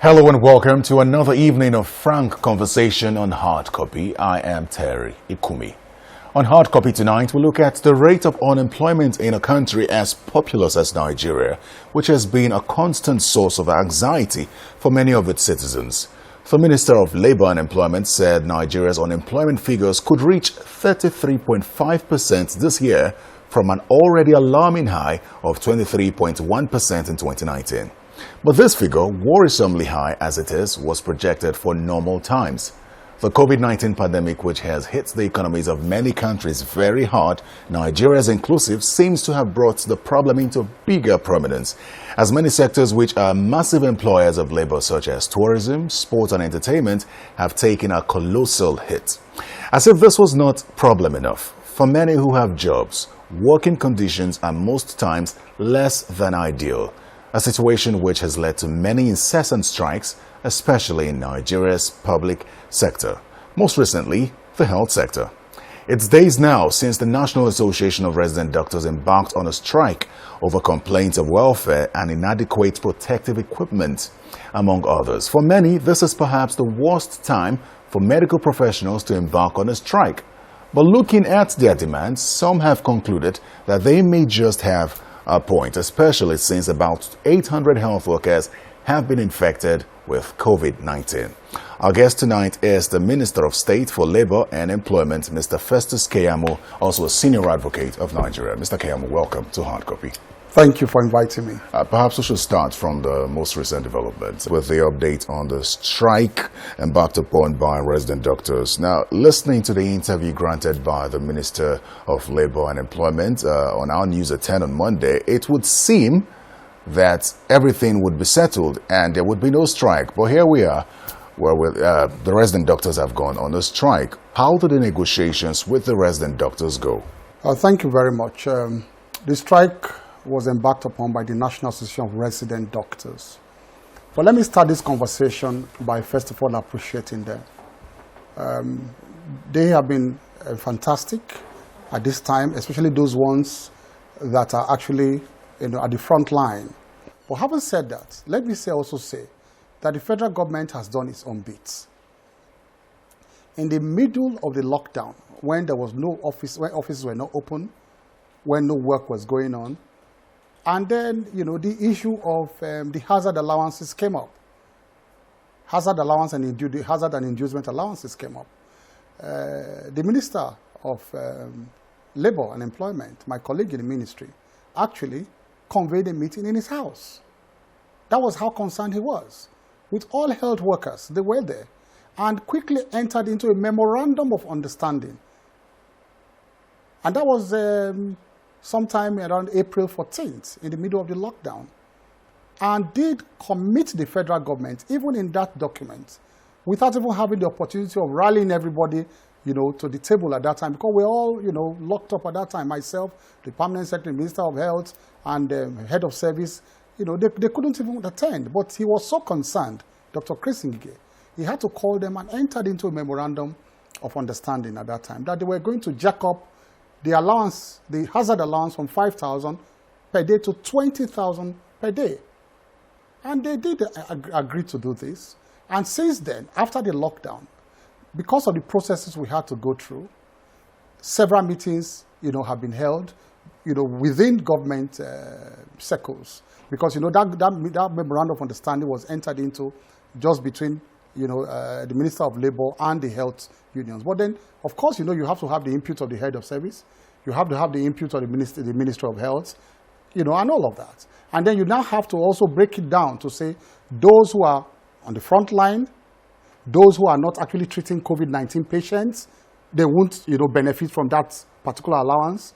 Hello and welcome to another evening of frank conversation on Hard Copy. I am Terry Ikumi. On Hard Copy tonight, we look at the rate of unemployment in a country as populous as Nigeria, which has been a constant source of anxiety for many of its citizens. The Minister of Labour and Employment said Nigeria's unemployment figures could reach 33.5% this year from an already alarming high of 23.1% in 2019. But this figure, worrisomely high as it is, was projected for normal times. The COVID-19 pandemic, which has hit the economies of many countries very hard, Nigeria's inclusive, seems to have brought the problem into bigger prominence, as many sectors which are massive employers of labor, such as tourism, sport and entertainment, have taken a colossal hit. As if this was not problem enough, for many who have jobs, working conditions are most times less than ideal. A situation which has led to many incessant strikes, especially in Nigeria's public sector. Most recently, the health sector. It's days now since the National Association of Resident Doctors embarked on a strike over complaints of welfare and inadequate protective equipment, among others. For many, this is perhaps the worst time for medical professionals to embark on a strike. But looking at their demands, some have concluded that they may just have a point, especially since about 800 health workers have been infected with COVID-19. Our guest tonight is the Minister of State for Labour and Employment, Mr. Festus Keyamo, also a senior advocate of Nigeria. Mr. Keyamo, welcome to Hard Copy. Thank you for inviting me. Perhaps we should start from the most recent developments with the update on the strike embarked upon by resident doctors. Now, listening to the interview granted by the Minister of Labour and Employment on our news at 10 on Monday, it would seem that everything would be settled and there would be no strike. But here we are, where the resident doctors have gone on a strike. How do the negotiations with the resident doctors go? Thank you very much. The strike was embarked upon by the National Association of Resident Doctors. But let me start this conversation by first of all appreciating them. They have been fantastic at this time, especially those ones that are actually at the front line. But having said that, let me also say that the federal government has done its own bits. In the middle of the lockdown, when there was no office, when offices were not open, when no work was going on, and then, the issue of the hazard allowances came up. Hazard allowance and the hazard and inducement allowances came up. The Minister of Labour and Employment, my colleague in the ministry, actually conveyed a meeting in his house. That was how concerned he was. With all health workers, they were there, and quickly entered into a memorandum of understanding. And that was sometime around April 14th, in the middle of the lockdown, and did commit the federal government, even in that document, without even having the opportunity of rallying everybody, to the table at that time, because we're all, locked up at that time. Myself, the Permanent Secretary, Minister of Health, and Head of Service, they couldn't even attend. But he was so concerned, Dr. Chris Ngige, he had to call them and entered into a memorandum of understanding at that time that they were going to jack up the allowance, the hazard allowance from 5,000 per day to 20,000 per day. And they did agree to do this. And since then, after the lockdown, because of the processes we had to go through, several meetings, have been held, within government circles. Because, that memorandum of understanding was entered into just between the Minister of Labour and the health unions. But then, of course, you have to have the input of the head of service. You have to have the input of the Minister of Health, and all of that. And then you now have to also break it down to say those who are on the front line, those who are not actually treating COVID-19 patients, they won't, benefit from that particular allowance.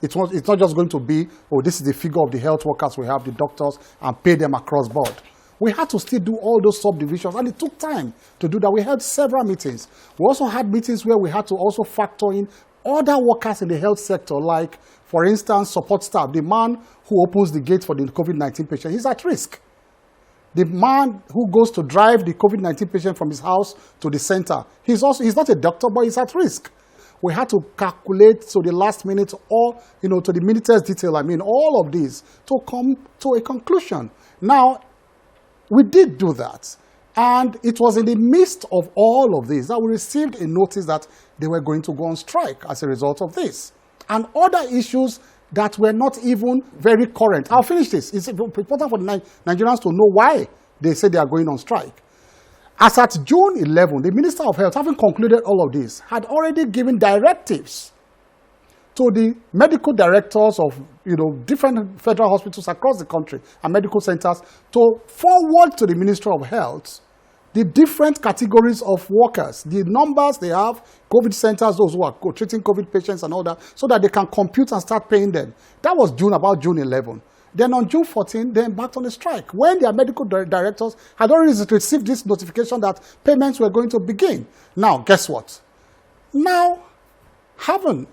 It's not just going to be, this is the figure of the health workers we have, the doctors, and pay them across board. We had to still do all those subdivisions, and it took time to do that. We had several meetings. We also had meetings where we had to also factor in other workers in the health sector, like, for instance, support staff. The man who opens the gate for the COVID-19 patient, he's at risk. The man who goes to drive the COVID-19 patient from his house to the center, he's not a doctor, but he's at risk. We had to calculate to the last minute, or, to the minute's detail, all of these to come to a conclusion. Now, We did do that. And it was in the midst of all of this that we received a notice that they were going to go on strike as a result of this. And other issues that were not even very current. I'll finish this. It's important for the Nigerians to know why they say they are going on strike. As at June 11, the Minister of Health, having concluded all of this, had already given directives to the medical directors of different federal hospitals across the country and medical centers to forward to the Ministry of Health the different categories of workers, the numbers they have, COVID centers, those who are treating COVID patients and all that, so that they can compute and start paying them. That was about June 11. Then on June 14, they embarked on a strike when their medical directors had already received this notification that payments were going to begin. Now, guess what? Now, having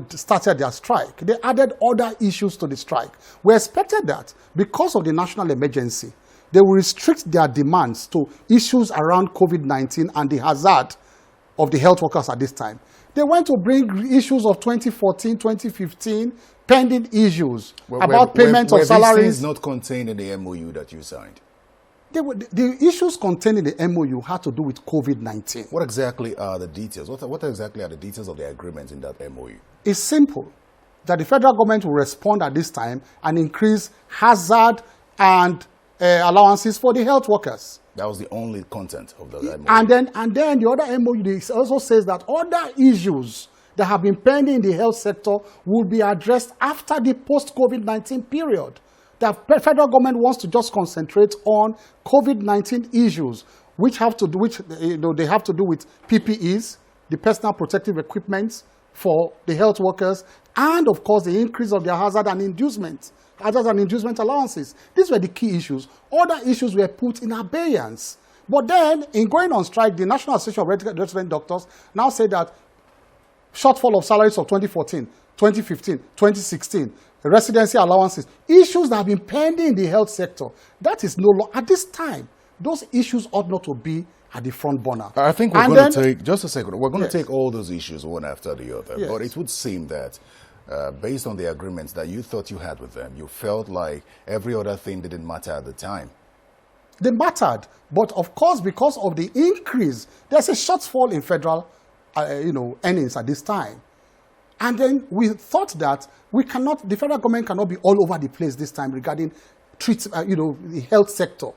started their strike, they added other issues to the strike. We expected that because of the national emergency, they will restrict their demands to issues around COVID-19 and the hazard of the health workers at this time. They went to bring issues of 2014, 2015, pending issues about payment of salaries. These things not contained in the MOU that you signed? The issues contained in the MOU had to do with COVID-19. What exactly are the details? What exactly are the details of the agreement in that MOU? It's simple, that the federal government will respond at this time and increase hazard and allowances for the health workers. That was the only content of the MOU. And then the other MOU also says that other issues that have been pending in the health sector will be addressed after the post-COVID-19 period. The federal government wants to just concentrate on COVID-19 issues, they have to do with PPEs, the personal protective equipment for the health workers, and of course the increase of their hazard and inducement allowances. These were the key issues. Other issues were put in abeyance. But then, in going on strike, the National Association of Resident Doctors now said that shortfall of salaries of 2014, 2015, 2016, residency allowances, issues that have been pending in the health sector, that is no longer, at this time, those issues ought not to be at the front burner. I think we're going to take, just a second, we're going to take all those issues one after the other. Yes. But it would seem that based on the agreements that you thought you had with them, you felt like every other thing didn't matter at the time. They mattered, but of course, because of the increase, there's a shortfall in federal earnings at this time. And then we thought that the federal government cannot be all over the place this time regarding the health sector.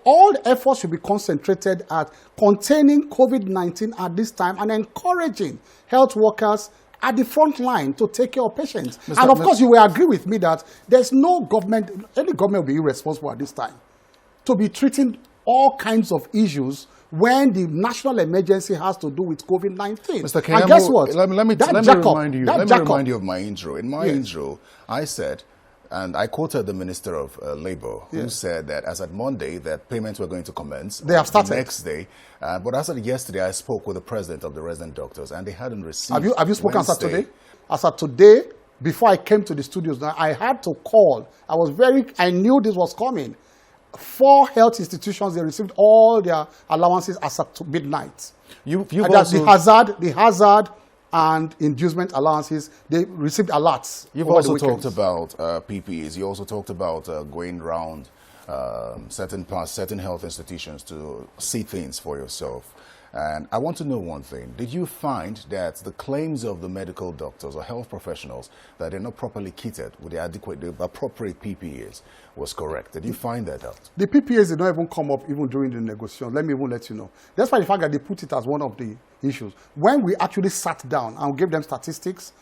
All efforts should be concentrated at containing COVID-19 at this time and encouraging health workers at the front line to take care of patients. And of course, you will agree with me that there's no government, any government will be irresponsible at this time to be treating all kinds of issues when the national emergency has to do with COVID-19. Mr. Keyamo, and guess what? Let me remind you of my intro. In my intro, I said, and I quoted the Minister of Labour, who said that as at Monday, that payments were going to commence. They have started. The next day. But as at yesterday, I spoke with the president of the resident doctors, and they hadn't received. Have you spoken as at today? As at today, before I came to the studios, I had to call. I knew this was coming. 4 health institutions, they received all their allowances as at midnight. The hazard and inducement allowances, they received alerts. You've also talked about PPEs. You also talked about going around certain health institutions to see things for yourself. And I want to know one thing. Did you find that the claims of the medical doctors or health professionals that they're not properly kitted with the appropriate PPEs was correct? Did you find that out? The PPEs did not even come up even during the negotiation. Let me even let you know. That's why the fact that they put it as one of the issues. When we actually sat down and gave them statistics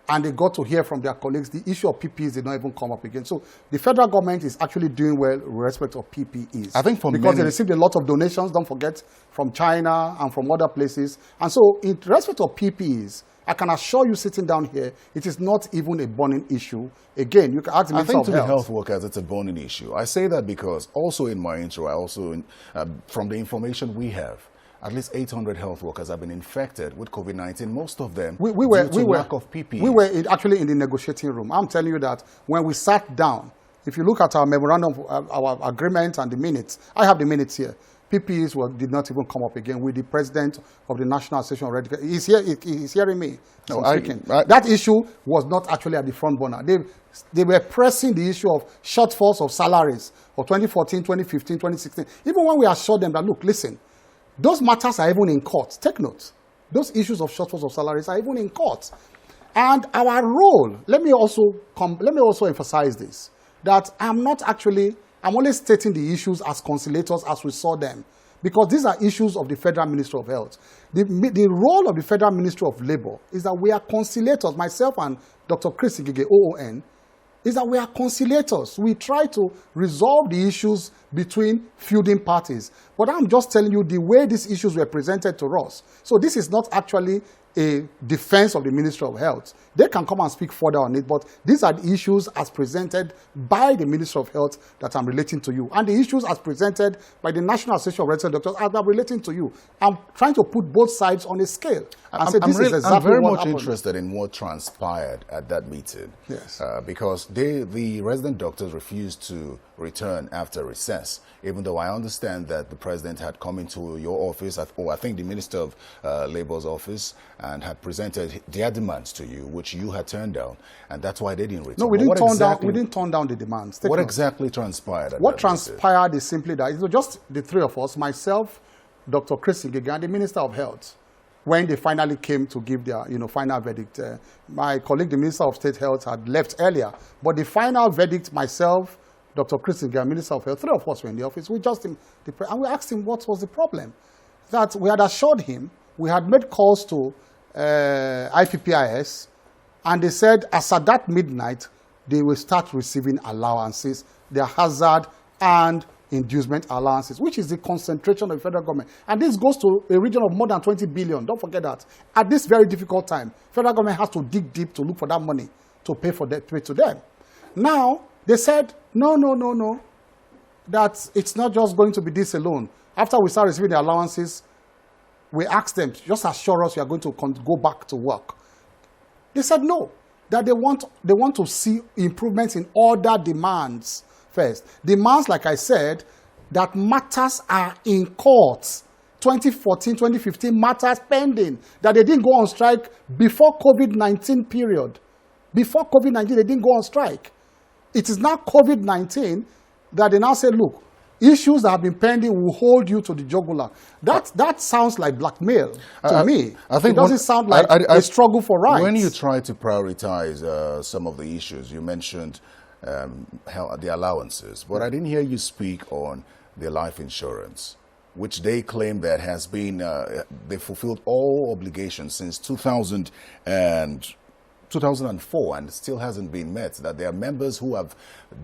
and they got to hear from their colleagues, the issue of PPEs did not even come up again. So the federal government is actually doing well with respect of PPEs. I think because they received a lot of donations, don't forget, from China and from other places. And so in respect of PPEs, I can assure you sitting down here, it is not even a burning issue. Again, you can ask the Minister of Health. I think to the health workers, it's a burning issue. I say that because also in my intro, from the information we have, at least 800 health workers have been infected with COVID-19. Most of them due to lack of PPE. We were actually in the negotiating room. I'm telling you that when we sat down, if you look at our memorandum, our agreement and the minutes, I have the minutes here. PPEs did not even come up again with the president of the National Association of Red Cross. He's hearing me. No, that issue was not actually at the front burner. They were pressing the issue of shortfalls of salaries of 2014, 2015, 2016. Even when we assured them that, look, listen, those matters are even in court. Take note. Those issues of shortfalls of salaries are even in court. And our role, let me also emphasize this, that I'm only stating the issues as conciliators as we saw them, because these are issues of the Federal Ministry of Health. The role of the Federal Ministry of Labour is that we are conciliators. Myself and Dr. Chris Igige, OON, is that we are conciliators. We try to resolve the issues between feuding parties. But I'm just telling you the way these issues were presented to us. So this is not actually a defense of the Ministry of Health. They can come and speak further on it, but these are the issues as presented by the Ministry of Health that I'm relating to you. And the issues as presented by the National Association of Registered Doctors I'm relating to you. I'm trying to put both sides on a scale. I'm very much interested in what transpired at that meeting. Yes. Because the resident doctors refused to return after recess, even though I understand that the president had come into your office, or I think the Minister of Labour's office, and had presented their demands to you, which you had turned down, and that's why they didn't return. No, we didn't turn down the demands. What exactly transpired? What transpired is simply that it was just the three of us, myself, Dr. Chris Igige, and the Minister of Health, when they finally came to give their final verdict. My colleague, the Minister of State Health, had left earlier, but the final verdict, myself, Dr. Chris Igige, Minister of Health, three of us were in the office. And we asked him what was the problem. That we had assured him, we had made calls to IPPIS, and they said as at that midnight, they will start receiving allowances, their hazard and inducement allowances, which is the concentration of the federal government. And this goes to a region of more than 20 billion. Don't forget that. At this very difficult time, federal government has to dig deep to look for that money to pay to them. Now, they said, no, that it's not just going to be this alone. After we start receiving the allowances, we asked them, just assure us you are going to go back to work. They said no, that they want to see improvements in other demands first. Demands, like I said, that matters are in court. 2014, 2015 matters pending, that they didn't go on strike before COVID-19 period. Before COVID-19, they didn't go on strike. It is now COVID-19 that they now say, look, issues that have been pending will hold you to the jugular. That sounds like blackmail to me. I think it doesn't sound like a struggle for rights. When you try to prioritize some of the issues, you mentioned the allowances, but I didn't hear you speak on the life insurance, which they claim that has been, they fulfilled all obligations since 2004 and still hasn't been met, that there are members who have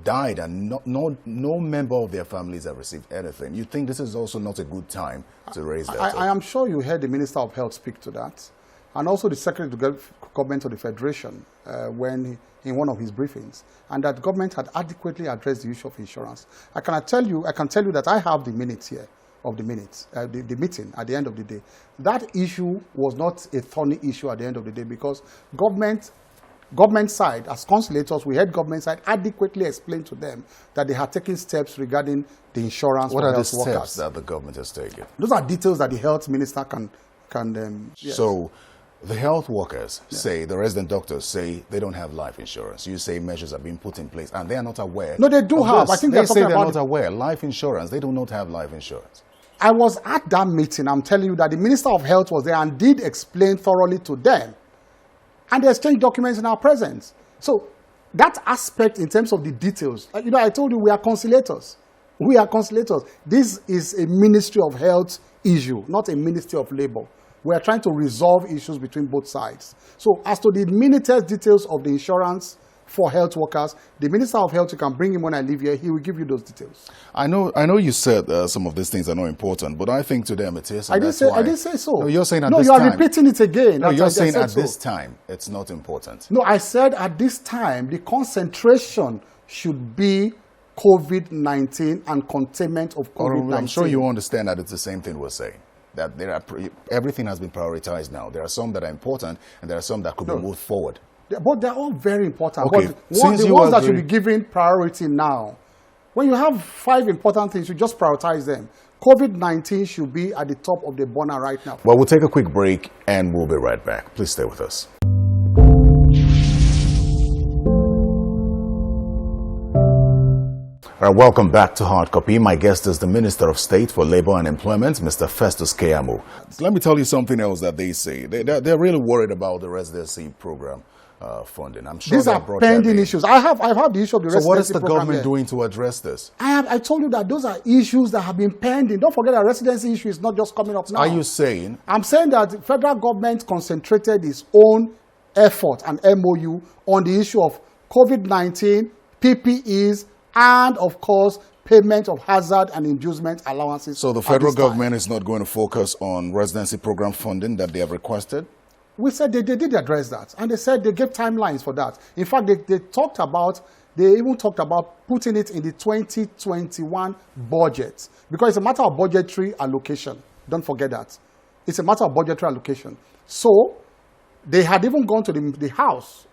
died and no member of their families have received anything. You think this is also not a good time to raise that? I am sure you heard the Minister of Health speak to that, and also the Secretary of Government of the Federation when in one of his briefings, and that government had adequately addressed the issue of insurance. I can tell you that I have the minutes here of the meeting at the end of the day. That issue was not a thorny issue at the end of the day, because government side, as conciliators, we had government side adequately explained to them that they had taken steps regarding the insurance for health workers. What are the steps that the government has taken? Those are details that the health minister can yes. So the health workers say, the resident doctors say they don't have life insurance. You say measures are being put in place and they are not aware. No, they do have. I think they say they're not aware. Life insurance, they do not have life insurance. I was at that meeting. I'm telling you that the Minister of Health was there and did explain thoroughly to them. And they exchanged documents in our presence. So that aspect in terms of the details, I told you we are conciliators. We are conciliators. This is a Ministry of Health issue, not a Ministry of Labour. We are trying to resolve issues between both sides. So as to the minutest details of the insurance for health workers, the Minister of Health, you can bring him when I leave here, he will give you those details. I know you said some of these things are not important, but I think to them it is. I didn't say so. No, you're saying at this time. No, you are repeating it again. No, you're saying at this time it's not important. No, I said at this time the concentration should be COVID-19 and containment of COVID-19. I'm sure you understand that it's the same thing we're saying. That everything has been prioritized now. There are some that are important and there are some that could be moved forward. But they're all very important. Okay. But the ones that should be given priority now, when you have 5 important things, you just prioritize them. COVID-19 should be at the top of the burner right now. Well, we'll take a quick break and we'll be right back. Please stay with us. All right, welcome back to Hard Copy. My guest is the Minister of State for Labor and Employment, Mr. Festus Keyamo. Let me tell you something else that they say. They're really worried about the residency program funding. I'm sure these are pending issues. I've had the issue of the residency program. So what is the government doing to address this? I told you that those are issues that have been pending. Don't forget that residency issue is not just coming up now. Are you saying? I'm saying that the federal government concentrated its own effort and MOU on the issue of COVID-19, PPEs, and of course, payment of hazard and inducement allowances. So the federal government is not going to focus on residency program funding that they have requested? We said they did address that, and they said they gave timelines for that. In fact, they even talked about putting it in the 2021 budget, because it's a matter of budgetary allocation. Don't forget that. It's a matter of budgetary allocation. So they had even gone to the House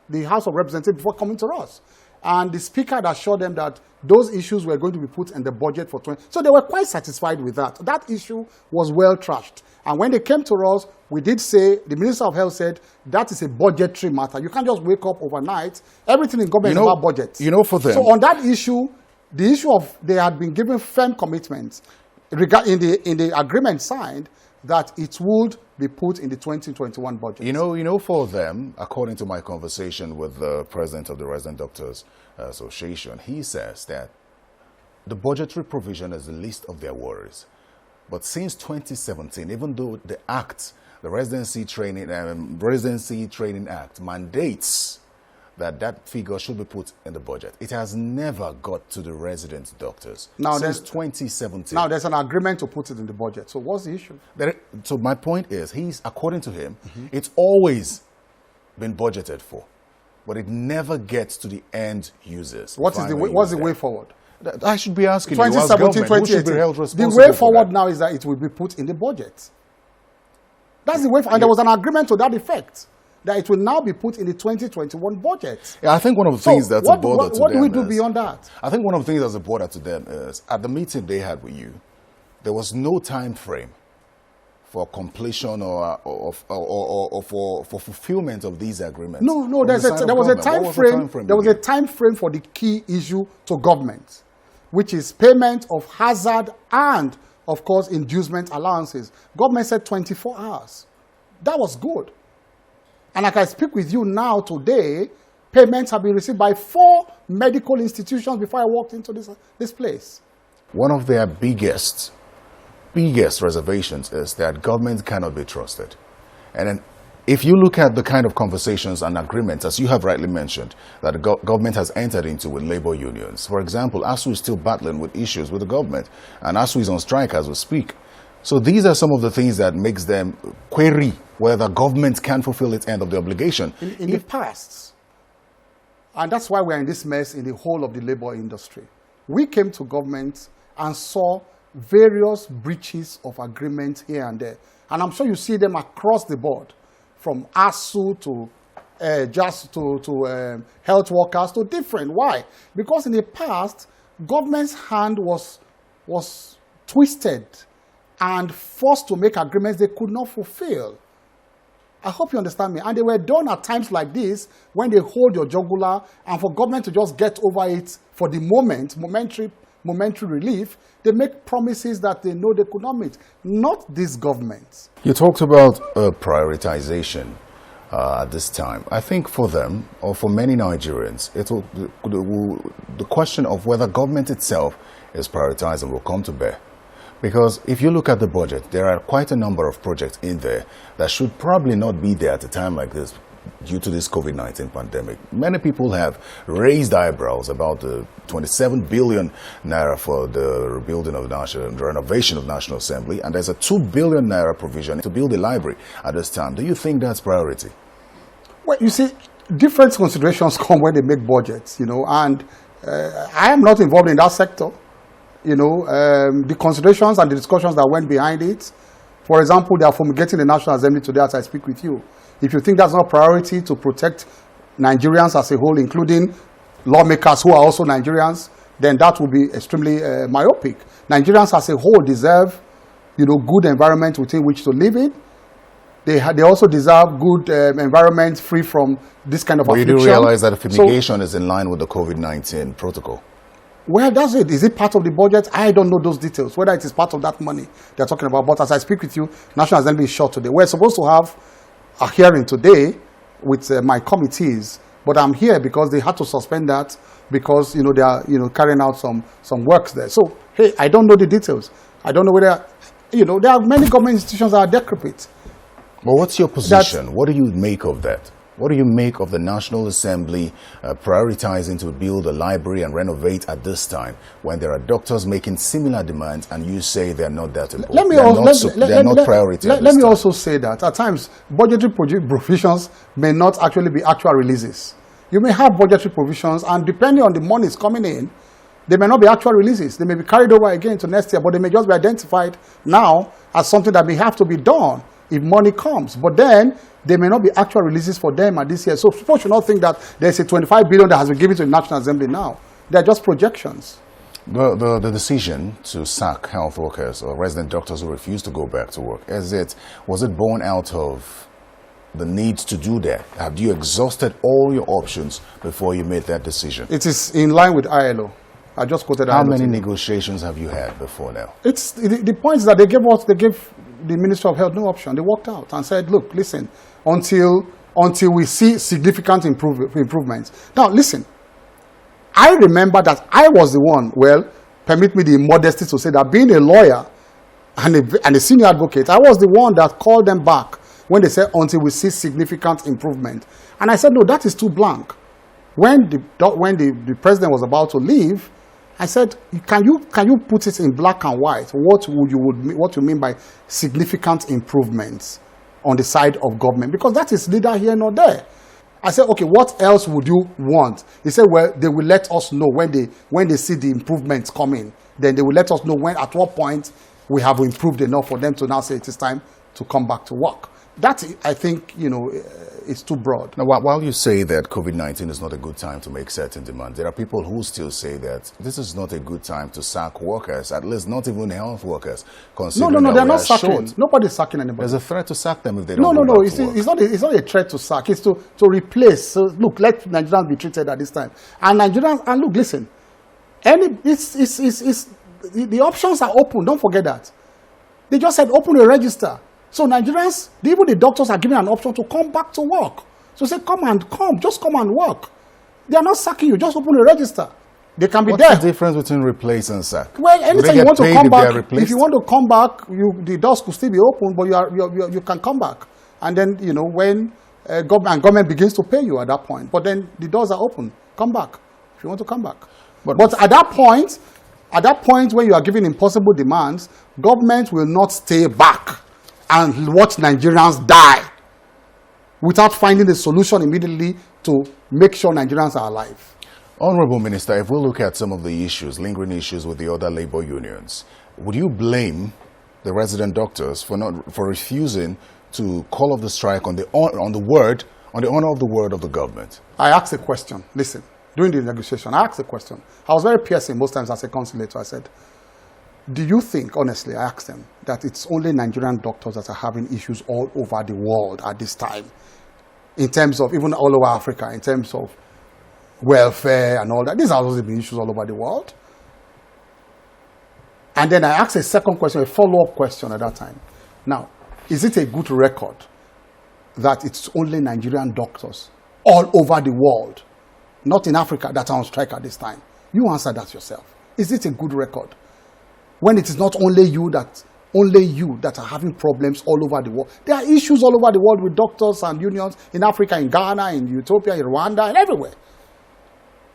of Representatives before coming to us. And the speaker had assured them that those issues were going to be put in the budget for 20. So they were quite satisfied with that. That issue was well trashed. And when they came to us, we did say, the Minister of Health said, that is a budgetary matter. You can't just wake up overnight. Everything in government is about budget. For them. So on that issue, the issue of they had been given firm commitments in the agreement signed that it would be put in the 2021 budget. For them, according to my conversation with the president of the Resident Doctors Association, he says that the budgetary provision is the least of their worries. But since 2017, even though the Residency Training Act mandates that figure should be put in the budget, it has never got to the resident doctors since 2017. Now there's an agreement to put it in the budget. So what's the issue? So my point is, according to him, it's always been budgeted for, but it never gets to the end users. What's the way forward? I should be asking 2017, 2018. The way forward now is that it will be put in the budget. That's the way forward. And there was an agreement to that effect, that it will now be put in the 2021 budget. Yeah, I think one of the things that's a bother to them. What do we do beyond that? I think one of the things that's a bother to them is, at the meeting they had with you, there was no time frame for completion or for fulfillment of these agreements. No, there was a time frame. There was a time frame for the key issue to government, which is payment of hazard and, of course, inducement allowances. Government said 24 hours. That was good. And like I speak with you now today, payments have been received by 4 medical institutions before I walked into this place. One of their biggest reservations is that government cannot be trusted. And then if you look at the kind of conversations and agreements, as you have rightly mentioned, that the government has entered into with labor unions. For example, ASU is still battling with issues with the government, and ASU is on strike as we speak. So these are some of the things that makes them query whether government can fulfill its end of the obligation. In the past, and that's why we're in this mess in the whole of the labor industry. We came to government and saw various breaches of agreement here and there. And I'm sure you see them across the board, from ASU to health workers to different. Why? Because in the past, government's hand was twisted and forced to make agreements they could not fulfill. I hope you understand me. And they were done at times like this, when they hold your jugular, and for government to just get over it for the moment, momentary relief, they make promises that they know they could not meet. Not this government. You talked about prioritization at this time. I think for them, or for many Nigerians, the question of whether government itself is prioritizing will come to bear. Because if you look at the budget, there are quite a number of projects in there that should probably not be there at a time like this due to this COVID-19 pandemic. Many people have raised eyebrows about the 27 billion naira for the rebuilding of the renovation of National Assembly, and there's a 2 billion naira provision to build a library at this time. Do you think that's priority? Well, you see, different considerations come when they make budgets, and I am not involved in that sector. The considerations and the discussions that went behind it. For example, they are fumigating the National Assembly today as I speak with you. If you think that's not a priority to protect Nigerians as a whole, including lawmakers who are also Nigerians, then that will be extremely myopic. Nigerians as a whole deserve, good environment within which to live in. They also deserve good environment free from this kind of affliction. You do realize that the fumigation is in line with the COVID-19 protocol? Well, that's it. Is it part of the budget? I don't know those details, whether it is part of that money they're talking about. But as I speak with you, National Assembly is short today. We're supposed to have a hearing today with my committees, but I'm here because they had to suspend that because, they are, carrying out some works there. So, hey, I don't know the details. I don't know whether, there are many government institutions that are decrepit. Well, what's your position? What do you make of that? What do you make of the National Assembly prioritizing to build a library and renovate at this time when there are doctors making similar demands and you say they're not that important? They're not priority. Let me also say that at times budgetary provisions may not actually be actual releases. You may have budgetary provisions and depending on the monies coming in, they may not be actual releases. They may be carried over again to next year, but they may just be identified now as something that may have to be done if money comes. But then they may not be actual releases for them at this year. So people should not think that there's a 25 billion that has been given to the National Assembly now. They're just projections. The decision to sack health workers or resident doctors who refuse to go back to work, was it born out of the need to do that? Have you exhausted all your options before you made that decision? It is in line with ILO. I just quoted How ILO many today. negotiations have you had before now? It's the points that they gave the Minister of Health no option. They walked out and said, look, listen, until we see significant improvements. Now, listen, I remember that I was the one, permit me the modesty to say that being a lawyer and a senior advocate, I was the one that called them back when they said, until we see significant improvement. And I said, no, that is too blank. When the president was about to leave, I said, can you put it in black and white? What you mean by significant improvements on the side of government? Because that is neither here nor there. I said, okay, what else would you want? He said, well, they will let us know when they see the improvements coming. Then they will let us know at what point we have improved enough for them to now say it is time to come back to work. That, I think, is too broad. Now, while you say that COVID-19 is not a good time to make certain demands, there are people who still say that this is not a good time to sack workers, at least not even health workers. No, they're not sacking. Nobody's sacking anybody. There's a threat to sack them if they don't No, go back to work. it's not a threat to sack. It's to replace. So, look, let Nigerians be treated at this time. And Nigerians, and look, listen, the options are open. Don't forget that. They just said open a register. So Nigerians, even the doctors are given an option to come back to work. So say, just come and work. They are not sacking you, just open a register. They can be there. What's the difference between replace and sack? Well, anytime you want to come back, if you want to come back, the doors could still be open, but you can come back. And then, when government begins to pay you at that point, but then the doors are open. Come back if you want to come back. But at that point when you are giving impossible demands, government will not stay back and watch Nigerians die without finding a solution immediately to make sure Nigerians are alive. Honorable Minister, if we look at some of the lingering issues with the other labor unions, would you blame the resident doctors for refusing to call off the strike on the honor of the word of the government? I asked a question. Listen, during the negotiation, I asked a question. I was very piercing most times as a conciliator. I said, do you think, honestly, I asked them, that it's only Nigerian doctors that are having issues all over the world at this time, in terms of, even all over Africa, in terms of welfare and all that? These are also the issues all over the world. And then I asked a second question, a follow-up question at that time. Now, is it a good record that it's only Nigerian doctors all over the world, not in Africa, that are on strike at this time? You answer that yourself. Is it a good record? When it is not only you that are having problems all over the world. There are issues all over the world with doctors and unions in Africa, in Ghana, in Ethiopia, in Rwanda, and everywhere.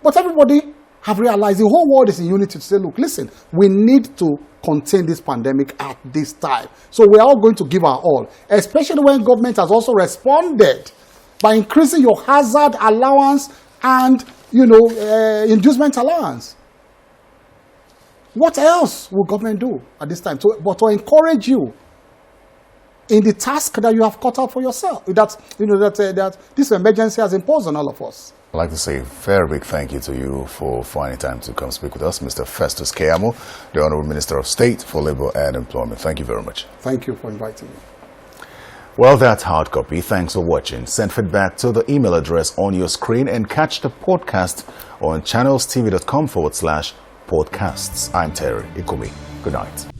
But everybody have realized the whole world is in unity to say, look, listen, we need to contain this pandemic at this time. So we are all going to give our all, especially when government has also responded by increasing your hazard allowance and, inducement allowance. What else will government do at this time? But to encourage you in the task that you have cut out for yourself. That this emergency has imposed on all of us. I'd like to say a very big thank you to you for finding time to come speak with us, Mr. Festus Keyamo, the Honorable Minister of State for Labour and Employment. Thank you very much. Thank you for inviting me. Well, that's Hard Copy. Thanks for watching. Send feedback to the email address on your screen and catch the podcast on channelstv.com/podcasts. I'm Terry Ikumi. Good night.